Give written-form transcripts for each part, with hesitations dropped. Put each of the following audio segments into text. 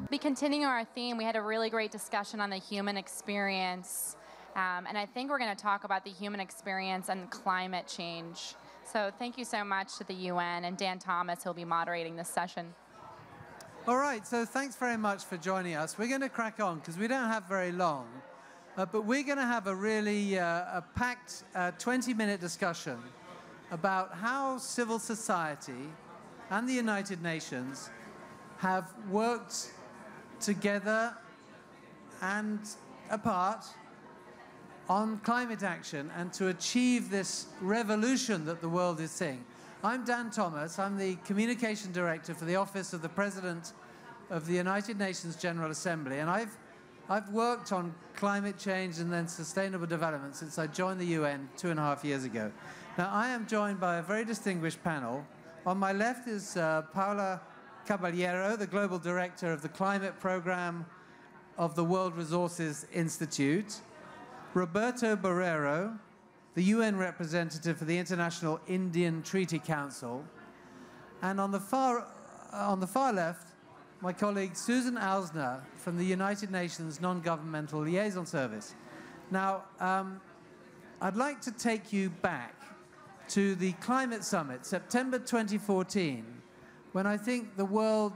Be continuing our theme, we had a really great discussion on the human experience, and I think we're going to talk about the human experience and climate change. So thank you so much to the UN and Dan Thomas, who'll be moderating this session. All right, so thanks very much for joining us. We're going to crack on because we don't have very long, but we're going to have a really a packed 20-minute discussion about how civil society and the United Nations have worked together and apart on climate action and to achieve this revolution that the world is seeing. I'm Dan Thomas. I'm the Communication Director for the Office of the President of the United Nations General Assembly, and I've worked on climate change and then sustainable development since I joined the UN 2.5 years ago. Now, I am joined by a very distinguished panel. On my left is Paula Caballero, the Global Director of the Climate Program of the World Resources Institute. Roberto Borrero, the UN representative for the International Indian Treaty Council. And on the far left, my colleague Susan Alzner from the United Nations Non-Governmental Liaison Service. Now, I'd like to take you back to the Climate Summit, September 2014, when I think the world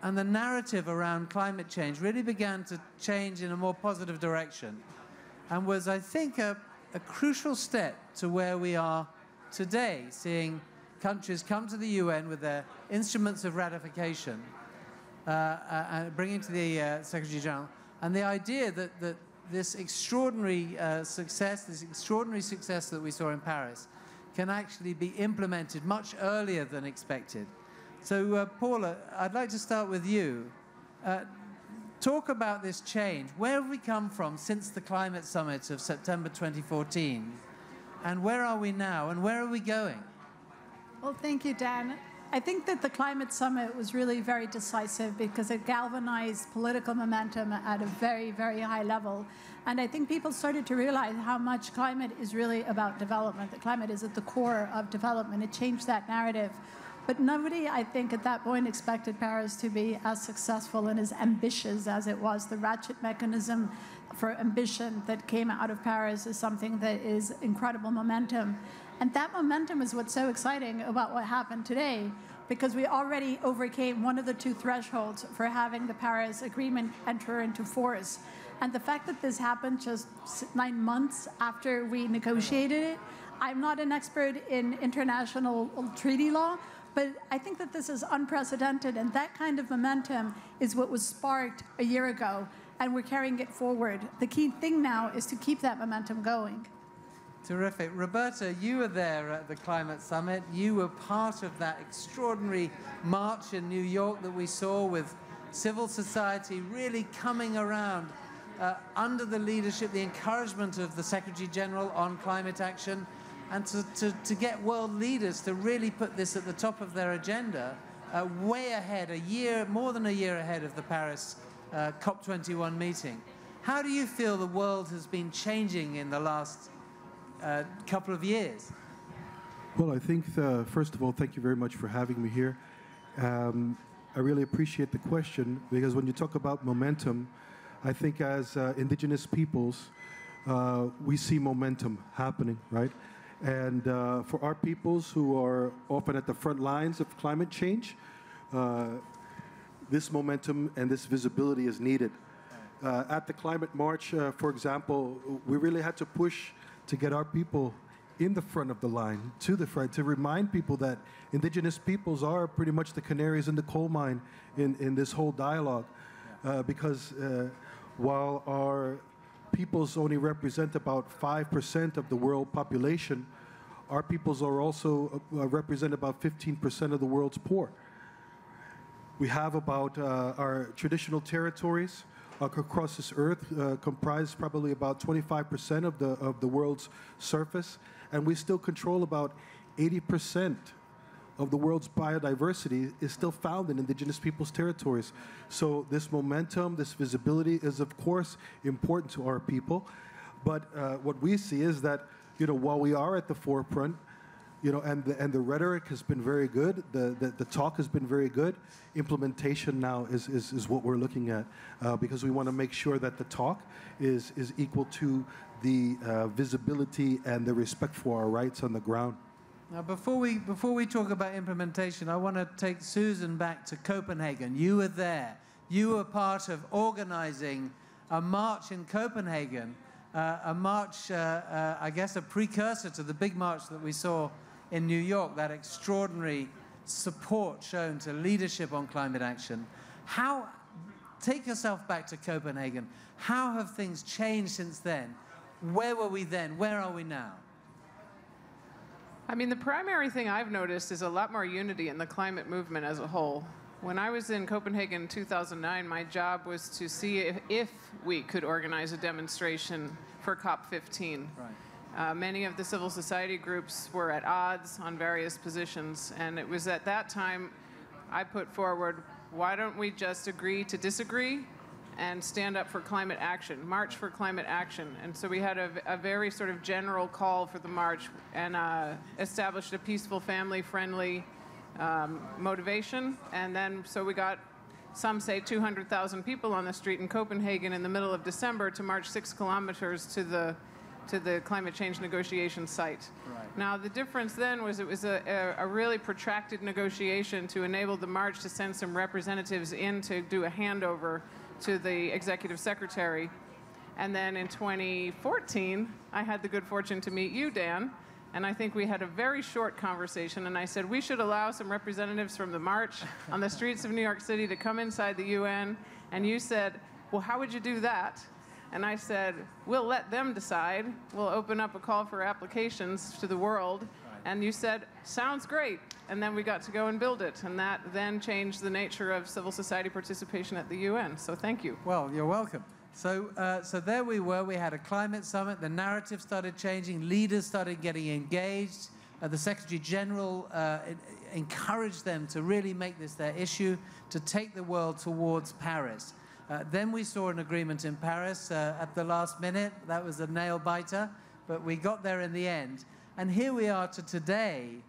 and the narrative around climate change really began to change in a more positive direction, and was, I think, a crucial step to where we are today, seeing countries come to the UN with their instruments of ratification, and bringing to the Secretary General, and the idea that this extraordinary success that we saw in Paris can actually be implemented much earlier than expected. So, Paula, I'd like to start with you. Talk about this change. Where have we come from since the Climate Summit of September 2014? And where are we now? And where are we going? Well, thank you, Dan. I think that the Climate Summit was really very decisive because it galvanized political momentum at a very, very high level. And I think people started to realize how much climate is really about development. That climate is at the core of development. It changed that narrative. But nobody, I think, at that point expected Paris to be as successful and as ambitious as it was. The ratchet mechanism for ambition that came out of Paris is something that is incredible momentum. And that momentum is what's so exciting about what happened today, because we already overcame one of the two thresholds for having the Paris Agreement enter into force. And the fact that this happened just 9 months after we negotiated it, I'm not an expert in international treaty law, but I think that this is unprecedented, and that kind of momentum is what was sparked a year ago, and we're carrying it forward. The key thing now is to keep that momentum going. Terrific. Roberta, you were there at the Climate Summit. You were part of that extraordinary march in New York that we saw, with civil society really coming around under the leadership, the encouragement of the Secretary General on climate action, and to get world leaders to really put this at the top of their agenda, way ahead, more than a year ahead of the Paris COP21 meeting. How do you feel the world has been changing in the last couple of years? Well, I think, first of all, thank you very much for having me here. I really appreciate the question, because when you talk about momentum, I think as indigenous peoples, we see momentum happening, right? And for our peoples who are often at the front lines of climate change, this momentum and this visibility is needed. At the climate march, for example, we really had to push to get our people in the front of the line, to the front, to remind people that indigenous peoples are pretty much the canaries in the coal mine in this whole dialogue. Because while our peoples only represent about 5% of the world population, our peoples are also represent about 15% of the world's poor. We have about our traditional territories across this earth comprise probably about 25% of the world's surface, and we still control about 80% of the world's biodiversity is still found in indigenous peoples' territories. So this momentum, this visibility is of course important to our people, but what we see is that, you know, while we are at the forefront, You know, and the rhetoric has been very good. The talk has been very good. Implementation now is what we're looking at, because we want to make sure that the talk is equal to the visibility and the respect for our rights on the ground. Now, before we talk about implementation, I want to take Susan back to Copenhagen. You were there. You were part of organizing a march in Copenhagen, a march, I guess, a precursor to the big march that we saw in New York, that extraordinary support shown to leadership on climate action. Take yourself back to Copenhagen. How have things changed since then? Where were we then? Where are we now? I mean, the primary thing I've noticed is a lot more unity in the climate movement as a whole. When I was in Copenhagen in 2009, my job was to see if we could organize a demonstration for COP15. Right. Many of the civil society groups were at odds on various positions, and it was at that time I put forward, why don't we just agree to disagree and stand up for climate action, march for climate action. And so we had a very sort of general call for the march, and established a peaceful, family-friendly motivation. And then so we got, some say 200,000 people on the street in Copenhagen in the middle of December to march 6 kilometers to the climate change negotiation site. Right. Now, the difference then was it was a really protracted negotiation to enable the march to send some representatives in to do a handover to the executive secretary. And then in 2014, I had the good fortune to meet you, Dan, and I think we had a very short conversation, and I said we should allow some representatives from the march on the streets of New York City to come inside the UN, and you said, well, how would you do that? And I said, we'll let them decide. We'll open up a call for applications to the world. And you said, sounds great. And then we got to go and build it. And that then changed the nature of civil society participation at the UN. So thank you. Well, you're welcome. So there we were. We had a climate summit. The narrative started changing. Leaders started getting engaged. The Secretary General encouraged them to really make this their issue, to take the world towards Paris. Then we saw an agreement in Paris at the last minute. That was a nail-biter, but we got there in the end. And here we are to today.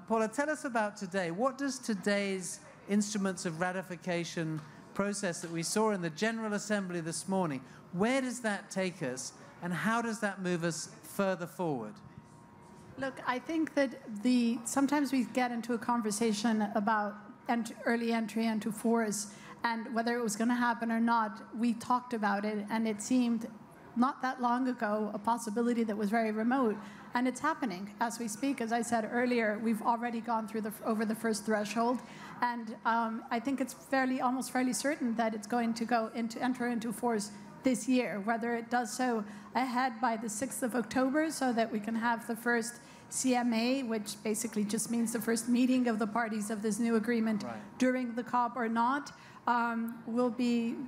Paula, tell us about today. What does today's instruments of ratification process that we saw in the General Assembly this morning, where does that take us, and how does that move us further forward? Look, I think that sometimes we get into a conversation about early entry into force, and whether it was going to happen or not. We talked about it, and it seemed not that long ago a possibility that was very remote. And it's happening as we speak. As I said earlier, we've already gone through over the first threshold, and I think it's almost fairly certain that it's going to enter into force this year. Whether it does so ahead by the 6th of October, so that we can have the first CMA, which basically just means the first meeting of the parties of this new agreement during the COP or not,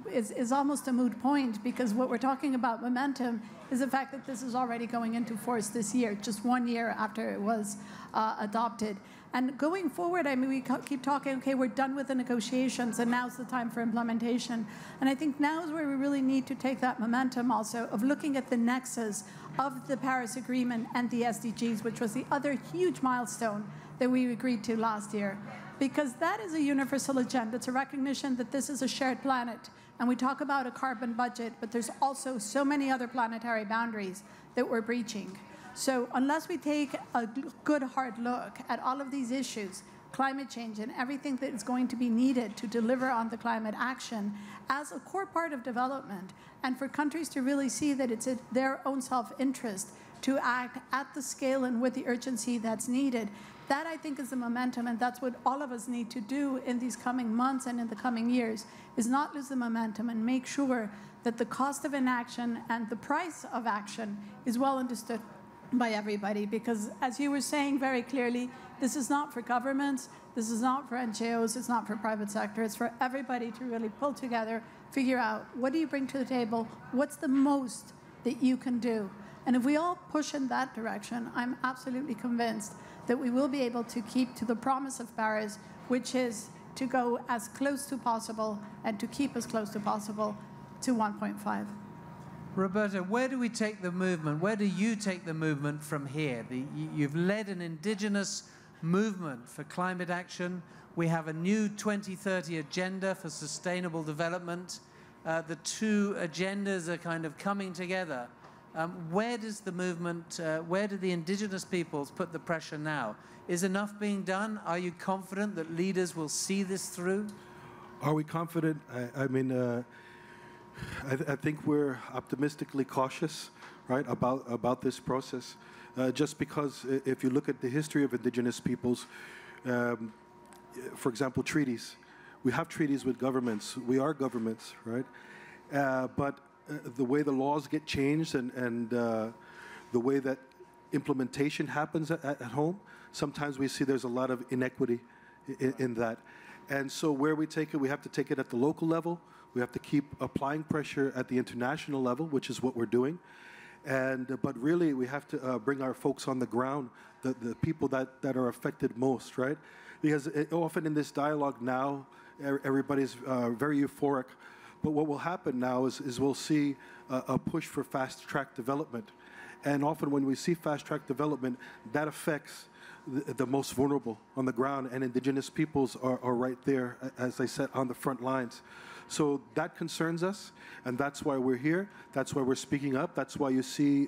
is almost a moot point, because what we're talking about momentum is the fact that this is already going into force this year, just 1 year after it was adopted. And going forward, I mean, we keep talking, okay, we're done with the negotiations, and now's the time for implementation. And I think now is where we really need to take that momentum also of looking at the nexus of the Paris Agreement and the SDGs, which was the other huge milestone that we agreed to last year. Because that is a universal agenda. It's a recognition that this is a shared planet. And we talk about a carbon budget, but there's also so many other planetary boundaries that we're breaching. So unless we take a good hard look at all of these issues, climate change and everything that is going to be needed to deliver on the climate action as a core part of development, and for countries to really see that it's in their own self-interest to act at the scale and with the urgency that's needed, that I think is the momentum, and that's what all of us need to do in these coming months and in the coming years, is not lose the momentum and make sure that the cost of inaction and the price of action is well understood by everybody. Because as you were saying very clearly, this is not for governments, this is not for NGOs, it's not for private sector, it's for everybody to really pull together, figure out what do you bring to the table, what's the most that you can do. And if we all push in that direction, I'm absolutely convinced that we will be able to keep to the promise of Paris, which is to go as close to possible and to keep as close to possible to 1.5. Roberto, where do we take the movement? Where do you take the movement from here? You've led an indigenous movement for climate action. We have a new 2030 agenda for sustainable development. The two agendas are kind of coming together. Where does the movement, where do the indigenous peoples put the pressure now? Is enough being done? Are you confident that leaders will see this through? Are we confident? I think we're optimistically cautious, right, about this process. Just because if you look at the history of indigenous peoples, for example, treaties. We have treaties with governments. We are governments, right? But the way the laws get changed and the way that implementation happens at home, sometimes we see there's a lot of inequity in that. And so where we take it, we have to take it at the local level. We have to keep applying pressure at the international level, which is what we're doing. But really, we have to bring our folks on the ground, the people that are affected most, right? Because often in this dialogue now, everybody's very euphoric. But what will happen now is we'll see a push for fast-track development. And often when we see fast-track development, that affects the most vulnerable on the ground, and indigenous peoples are right there, as I said, on the front lines. So that concerns us, and that's why we're here. That's why we're speaking up. That's why you see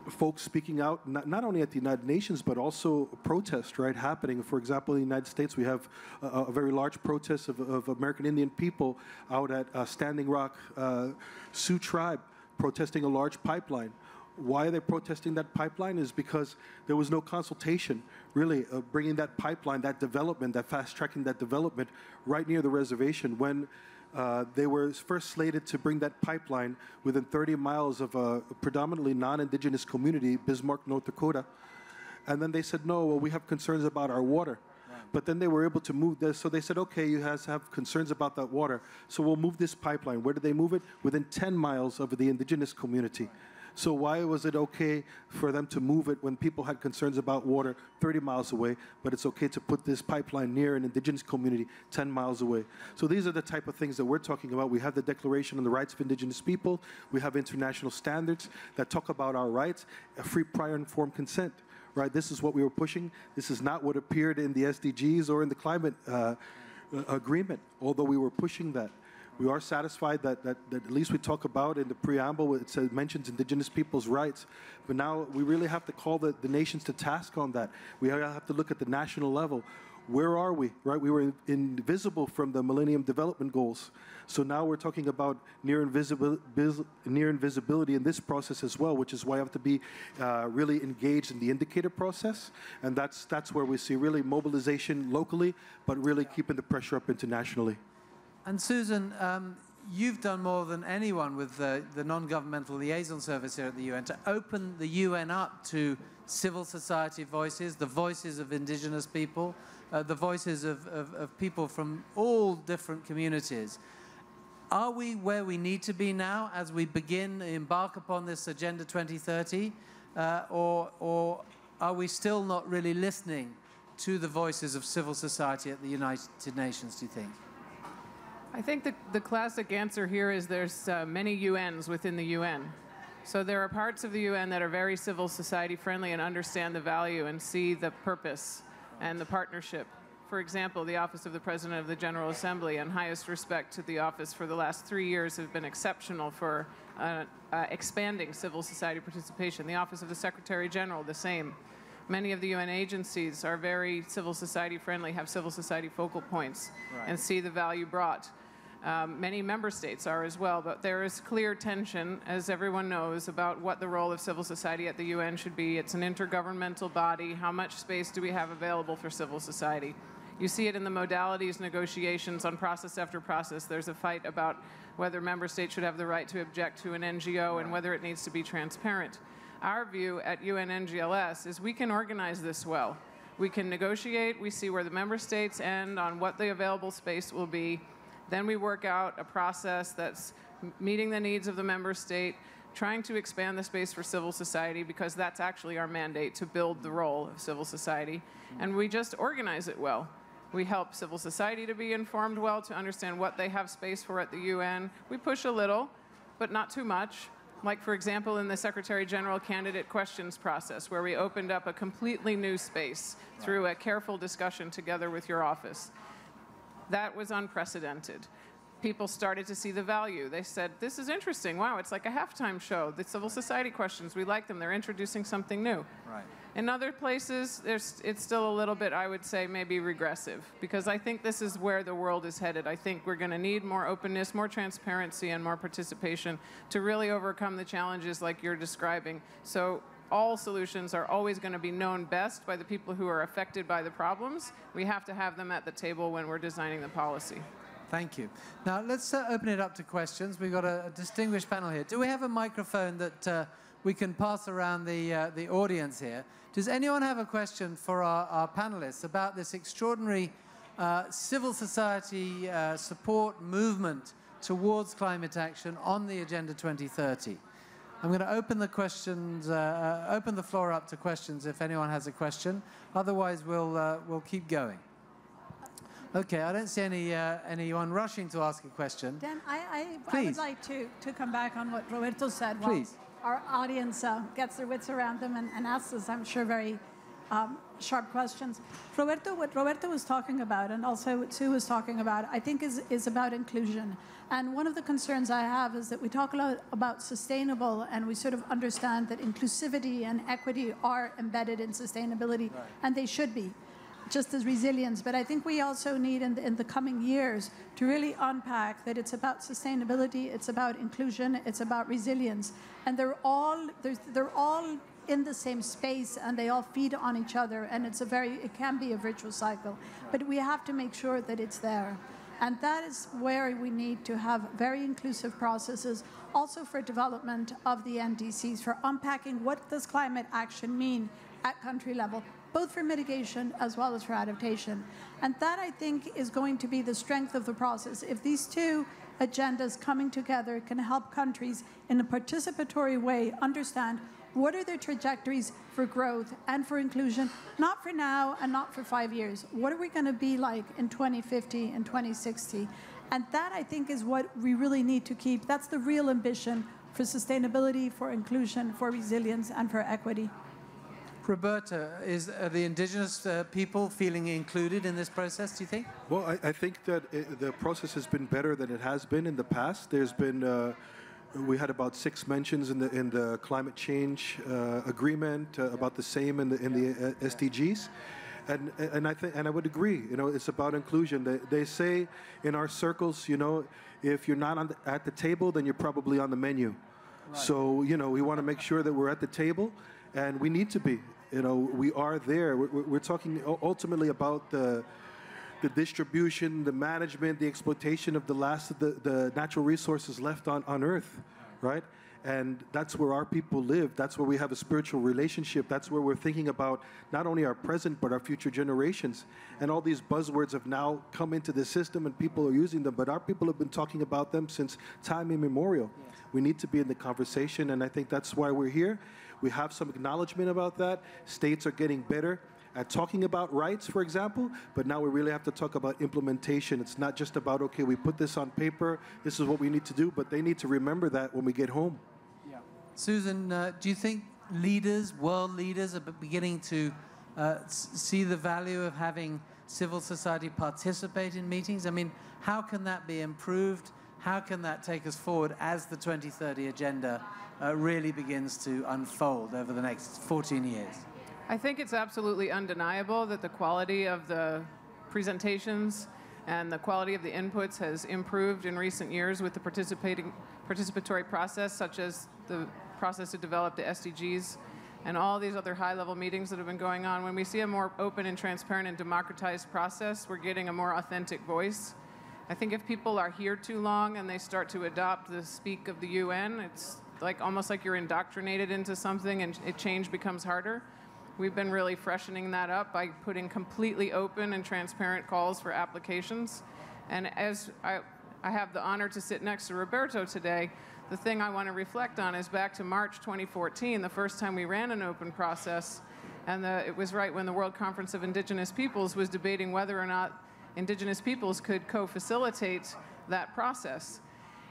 folks speaking out, not only at the United Nations, but also protests, right, happening. For example, in the United States, we have a very large protest of American Indian people out at Standing Rock Sioux Tribe, protesting a large pipeline. Why are they protesting that pipeline is because there was no consultation, really, of bringing that pipeline, that development, that fast-tracking that development right near the reservation when they were first slated to bring that pipeline within 30 miles of a predominantly non-indigenous community, Bismarck, North Dakota. And then they said, no, well, we have concerns about our water. Right. But then they were able to move this. So they said, okay, you guys have concerns about that water. So we'll move this pipeline. Where did they move it? Within 10 miles of the indigenous community. Right. So why was it okay for them to move it when people had concerns about water 30 miles away, but it's okay to put this pipeline near an indigenous community 10 miles away? So these are the type of things that we're talking about. We have the Declaration on the Rights of Indigenous People. We have international standards that talk about our rights, free, prior, informed consent. Right? This is what we were pushing. This is not what appeared in the SDGs or in the climate agreement, although we were pushing that. We are satisfied that at least we talk about in the preamble, it says, mentions indigenous people's rights. But now we really have to call the nations to task on that. We have to look at the national level. Where are we, right? We were invisible from the Millennium Development Goals. So now we're talking about near invisibility in this process as well, which is why I have to be really engaged in the indicator process. And that's where we see really mobilization locally, but really keeping the pressure up internationally. And Susan, you've done more than anyone with the Non-Governmental Liaison Service here at the UN to open the UN up to civil society voices, the voices of indigenous people, the voices of people from all different communities. Are we where we need to be now as we embark upon this Agenda 2030, or are we still not really listening to the voices of civil society at the United Nations, do you think? I think the classic answer here is there's many UNs within the UN. So there are parts of the UN that are very civil society friendly and understand the value and see the purpose and the partnership. For example, the Office of the President of the General Assembly, and highest respect to the office for the last 3 years, have been exceptional for expanding civil society participation. The Office of the Secretary General, the same. Many of the UN agencies are very civil society friendly, have civil society focal points, right, and see the value brought. Many member states are as well, but there is clear tension, as everyone knows, about what the role of civil society at the UN should be. It's an intergovernmental body. How much space do we have available for civil society? You see it in the modalities negotiations on process after process. There's a fight about whether member states should have the right to object to an NGO and whether it needs to be transparent. Our view at UN-NGLS is we can organize this well. We can negotiate, we see where the member states end on what the available space will be. Then we work out a process that's meeting the needs of the member state, trying to expand the space for civil society, because that's actually our mandate, to build the role of civil society. And we just organize it well. We help civil society to be informed well, to understand what they have space for at the UN. We push a little, but not too much. Like, for example, in the Secretary General candidate questions process, where we opened up a completely new space through a careful discussion together with your office. That was unprecedented. People started to see the value. They said, this is interesting. Wow, it's like a halftime show. The civil society questions, we like them. They're introducing something new. Right. In other places, it's still a little bit, I would say, maybe regressive, because I think this is where the world is headed. I think we're going to need more openness, more transparency, and more participation to really overcome the challenges like you're describing. So all solutions are always going to be known best by the people who are affected by the problems. We have to have them at the table when we're designing the policy. Thank you. Now, let's open it up to questions. We've got a distinguished panel here. Do we have a microphone that we can pass around the audience here? Does anyone have a question for our panelists about this extraordinary civil society support movement towards climate action on the Agenda 2030? I'm going to open the questions, open the floor up to questions if anyone has a question. Otherwise, we'll keep going. Okay, I don't see anyone rushing to ask a question. Dan, I would like to come back on what Roberto said. Please. Our audience gets their wits around them and asks us, I'm sure, very sharp questions. What Roberto was talking about, and also what Sue was talking about, I think is about inclusion. And one of the concerns I have is that we talk a lot about sustainable, and we sort of understand that inclusivity and equity are embedded in sustainability, right, and they should be, just as resilience. But I think we also need in the coming years to really unpack that it's about sustainability, it's about inclusion, it's about resilience. And they're all in the same space, and they all feed on each other, and it can be a virtuous cycle. But we have to make sure that it's there. And that is where we need to have very inclusive processes, also for development of the NDCs, for unpacking what does climate action mean at country level, both for mitigation as well as for adaptation. And that, I think, is going to be the strength of the process. If these two agendas coming together can help countries in a participatory way understand what are their trajectories for growth and for inclusion, not for now and not for 5 years. What are we going to be like in 2050 and 2060? And that, I think, is what we really need to keep. That's the real ambition for sustainability, for inclusion, for resilience, and for equity. Roberto, are the indigenous people feeling included in this process, do you think? Well, I think that the process has been better than it has been in the past. There's been, we had about 6 mentions in the climate change agreement, about the same in the SDGs. And I would agree, it's about inclusion. They say in our circles, if you're not at the table, then you're probably on the menu. Right. So, we want to make sure that we're at the table, and we need to be. We are there. We're talking ultimately about the distribution, the management, the exploitation of the last of the natural resources left on Earth, right? And that's where our people live. That's where we have a spiritual relationship. That's where we're thinking about not only our present, but our future generations. And all these buzzwords have now come into the system, and people are using them, but our people have been talking about them since time immemorial. Yes. We need to be in the conversation, and I think that's why we're here. We have some acknowledgement about that. States are getting better at talking about rights, for example, but now we really have to talk about implementation. It's not just about, okay, we put this on paper, this is what we need to do, but they need to remember that when we get home. Yeah. Susan, do you think leaders, world leaders, are beginning to see the value of having civil society participate in meetings? I mean, how can that be improved? How can that take us forward as the 2030 agenda really begins to unfold over the next 14 years? I think it's absolutely undeniable that the quality of the presentations and the quality of the inputs has improved in recent years with the participatory process, such as the process to develop the SDGs and all these other high-level meetings that have been going on. When we see a more open and transparent and democratized process, we're getting a more authentic voice. I think if people are here too long and they start to adopt the speak of the UN, it's almost like you're indoctrinated into something, and change becomes harder. We've been really freshening that up by putting completely open and transparent calls for applications. And as I have the honor to sit next to Roberto today, the thing I want to reflect on is back to March 2014, the first time we ran an open process, and it was right when the World Conference of Indigenous Peoples was debating whether or not Indigenous peoples could co-facilitate that process.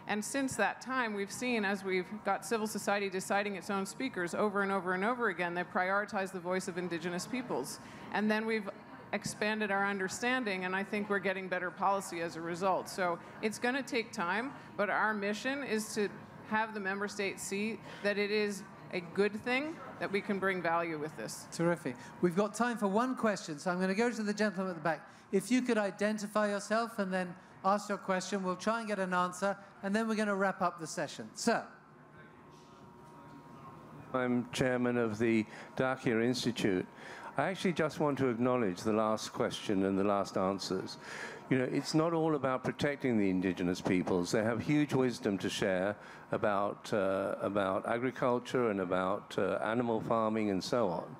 And since that time, we've seen, as we've got civil society deciding its own speakers over and over and over again, they prioritize the voice of indigenous peoples. And then we've expanded our understanding, and I think we're getting better policy as a result. So it's going to take time, but our mission is to have the member states see that it is a good thing, that we can bring value with this. Terrific. We've got time for one question, so I'm going to go to the gentleman at the back. If you could identify yourself and then ask your question, we'll try and get an answer, and then we're going to wrap up the session. Sir. I'm chairman of the Dakia Institute. I actually just want to acknowledge the last question and the last answers. You know, it's not all about protecting the indigenous peoples. They have huge wisdom to share about agriculture and about animal farming and so on.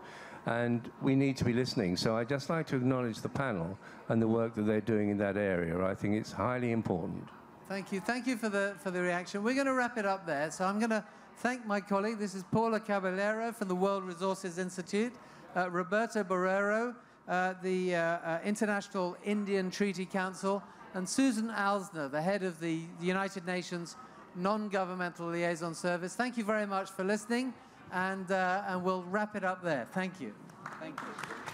And we need to be listening. So I'd just like to acknowledge the panel and the work that they're doing in that area. I think it's highly important. Thank you. Thank you for the reaction. We're going to wrap it up there. So I'm going to thank my colleague. This is Paula Caballero from the World Resources Institute, Roberto Borrero, the International Indian Treaty Council, and Susan Alzner, the head of the United Nations Non-Governmental Liaison Service. Thank you very much for listening, and we'll wrap it up there. Thank you. Thank you.